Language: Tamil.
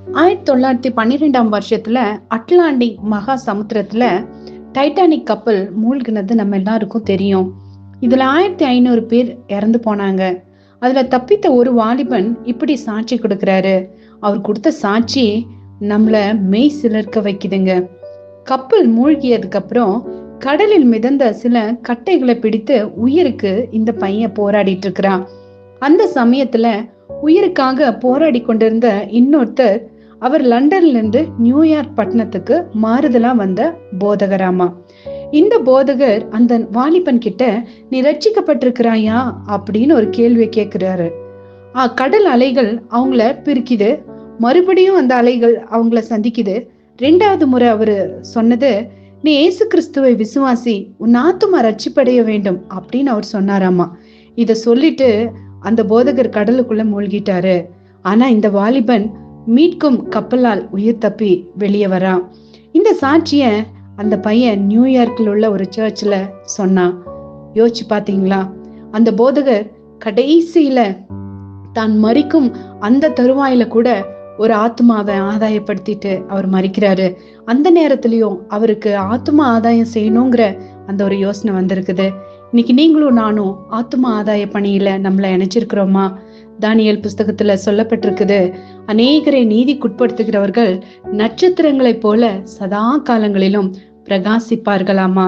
1912 அட்லாண்டிக் மகா சமுத்திரத்துல டைட்டானிக் கப்பல் மூழ்கினது நம்ம எல்லாருக்கும் தெரியும். இதுல 1500 பேர் இறந்து போனாங்க. அதுல தப்பித்த ஒரு வாலிபன் இப்படி சாட்சி கொடுக்கிறாரு. அவர் கொடுத்த சாட்சி நம்மள மெய் சிலிர்க்க வைக்குதுங்க. கப்பல் மூழ்கியதுக்கு அப்புறம் கடலில் மிதந்த சில கட்டைகளை பிடித்து உயிருக்கு இந்த பையன் போராடிட்டு இருக்கிறான். அந்த சமயத்துல உயிருக்காக போராடி கொண்டிருந்த இன்னொருத்தர், அவர் லண்டன்ல இருந்து நியூயார்க் பட்டணத்துக்கு மாறுதலா வந்த போதகராமா. இந்த போதகர் அந்த வாலிபன் கிட்ட, நீ ரட்சிக்கப்பட்டிருக்கிறாயா அப்படின்னு ஒரு கேள்வி கேட்கிறாரு. கடல் அலைகள் அவங்கள பிரிக்குது, மறுபடியும் அந்த அலைகள் அவங்கள சந்திக்குது. 2வது முறை அவரு சொன்னது, நீ இயேசு கிறிஸ்துவை விசுவாசி, உன் ஆத்துமா ரட்சிப்படைய வேண்டும் அப்படின்னு அவர் சொன்னாராமா. இத சொல்லிட்டு அந்த போதகர் கடலுக்குள்ள மூழ்கிட்டாரு. ஆனா இந்த வாலிபன் மீட்கும் கப்பலால் உயிர் தப்பி வெளியே வரான். இந்த சாட்சிய அந்த பையன் நியூயார்க்ல உள்ள ஒரு சர்ச்ல சொன்னான். யோசிச்சு பாத்தீங்களா? அந்த போதகர் கடைசியில தான் மரிக்கும் அந்த தருவாயில கூட ஒரு ஆத்மாவை ஆதாயப்படுத்திட்டு அவர் மரிக்கிறாரு. அந்த நேரத்திலயும் அவருக்கு ஆத்மா ஆதாயம் செய்யணுங்கிற அந்த ஒரு யோசனை வந்திருக்குது. இன்னைக்கு நீங்களும் நானும் ஆத்மா ஆதாய பணியில நம்மள இணைச்சிருக்கிறோமா? தானியேல் புஸ்தகத்துல சொல்லப்பட்டிருக்குது, அநேகரை நீதிக்குட்படுத்துகிறவர்கள் நட்சத்திரங்களைப் போல சதா காலங்களிலும் பிரகாசிப்பார்களாமா.